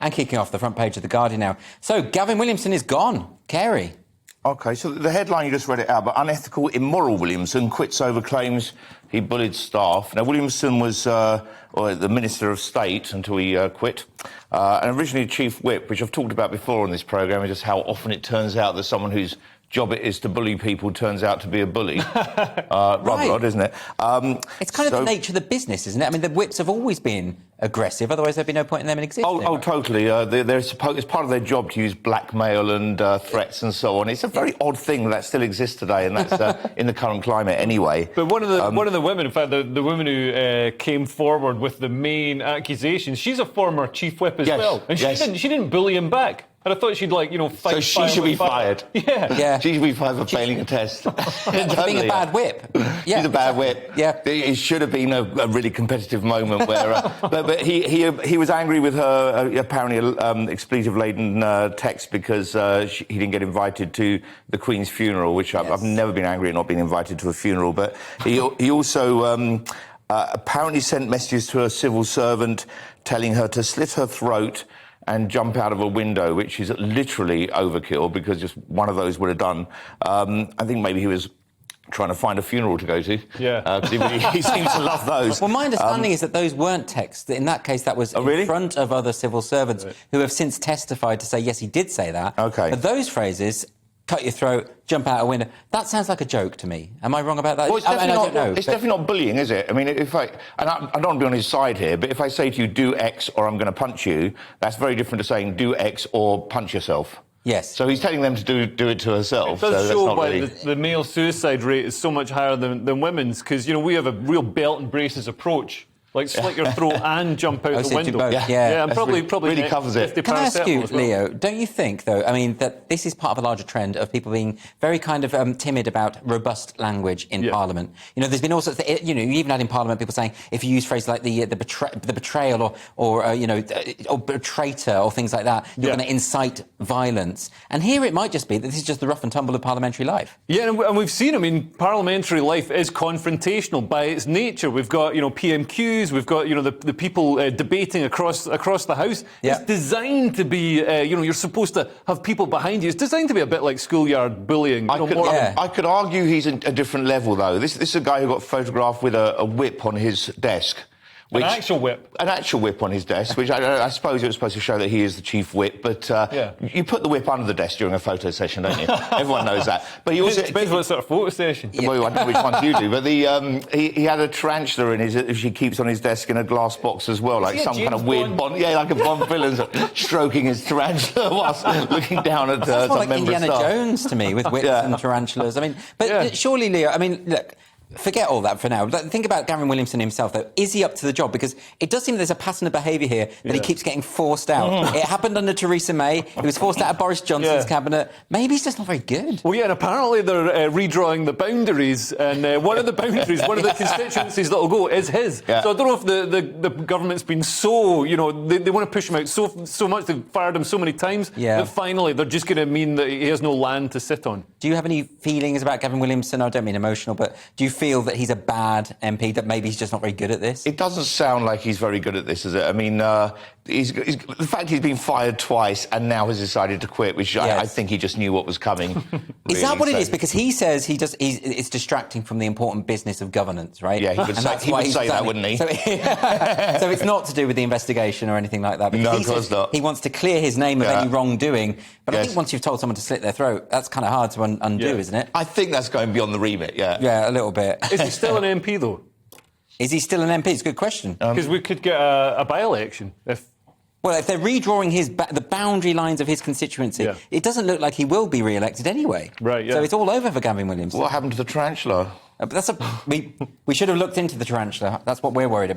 And kicking off the front page of The Guardian now. So, Gavin Williamson is gone. Carey. OK, so the headline, you just read it out, but unethical, immoral Williamson quits over claims he bullied staff. Now, Williamson was the Minister of State until he quit, and originally Chief Whip, which I've talked about before on this programme, is just how often it turns out that someone whose job it is to bully people turns out to be a bully. Rather odd, isn't it? It's kind of the nature of the business, isn't it? I mean, the whips have always been aggressive, otherwise there'd be no point in them in existing. Oh, totally. It's part of their job to use blackmail and threats and so on. It's a very odd thing that still exists today, and that's in the current climate anyway. But one of the women, in fact, the woman who came forward with the main accusations, she's a former chief whip as well, and she didn't bully him back. And I thought she'd, fight. So she should be fired. Yeah. She should be fired for failing a test. Being a bad whip. Yeah, she's a bad whip. Yeah. It should have been a really competitive moment where... but he was angry with her, apparently, expletive-laden text because he didn't get invited to the Queen's funeral, which I've never been angry at not being invited to a funeral. But he also apparently sent messages to a civil servant telling her to slit her throat and jump out of a window, which is literally overkill, because just one of those would have done. I think maybe he was trying to find a funeral to go to. Yeah. He seems to love those. Well, my understanding is that those weren't texts. In that case, that was in front of other civil servants who have since testified to say, yes, he did say that. OK. But those phrases, cut your throat, jump out a window, that sounds like a joke to me. Am I wrong about that? Well, it's definitely not bullying, is it? I mean, I don't want to be on his side here, but if I say to you, do X or I'm going to punch you, that's very different to saying do X or punch yourself. Yes. So he's telling them to do it to herself. It does show why really... the male suicide rate is so much higher than women's, because, we have a real belt and braces approach. Like slit your throat and jump out the window. Yeah, and probably really covers it. Can I ask you, Leo, don't you think, though, I mean, that this is part of a larger trend of people being very kind of timid about robust language in Parliament? There's been all sorts of, you even had in Parliament people saying if you use phrases like the betrayal or traitor or things like that, you're going to incite violence. And here it might just be that this is just the rough and tumble of parliamentary life. Yeah, and we've seen, parliamentary life is confrontational by its nature. We've got, PMQs, we've got, the people debating across the House. Yeah. It's designed to be, you're supposed to have people behind you. It's designed to be a bit like schoolyard bullying. I could argue he's at a different level, though. This is a guy who got photographed with a whip on his desk. An actual whip. An actual whip on his desk, which I suppose it was supposed to show that he is the chief whip, but you put the whip under the desk during a photo session, don't you? Everyone knows that. But he also... It depends what sort of photo session. Well, I don't know which ones you do, but he had a tarantula in his... She keeps on his desk in a glass box as well, like some kind of weird Bond... Yeah, like a Bond villain stroking his tarantula whilst looking down at some member like Indiana Jones to me, with whips and tarantulas. I mean, but surely, Leo, I mean, look... Forget all that for now. But think about Gavin Williamson himself, though. Is he up to the job? Because it does seem there's a pattern of behaviour here that he keeps getting forced out. It happened under Theresa May. He was forced out of Boris Johnson's cabinet. Maybe he's just not very good. Well, and apparently they're redrawing the boundaries, and one of the boundaries, one of the constituencies that will go is his. Yeah. So I don't know if the government's been so, they want to push him out so much, they've fired him so many times, that finally they're just going to mean that he has no land to sit on. Do you have any feelings about Gavin Williamson? I don't mean emotional, but do you feel that he's a bad MP, that maybe he's just not very good at this? It doesn't sound like he's very good at this, does it? I mean, the fact he's been fired twice and now has decided to quit, which I think he just knew what was coming. Is that what it is? Because he says it's distracting from the important business of governance, right? Yeah, he would say that, wouldn't he? So it's not to do with the investigation or anything like that. No, of course not. He wants to clear his name of any wrongdoing. But I think once you've told someone to slit their throat, that's kind of hard to undo, isn't it? I think that's going beyond the remit, Yeah, a little bit. Is he still an MP, though? Is he still an MP? It's a good question. Because we could get a by-election if... Well, if they're redrawing the boundary lines of his constituency, it doesn't look like he will be re-elected anyway. Right, yeah. So it's all over for Gavin Williamson. What happened to the tarantula? We should have looked into the tarantula. That's what we're worried about.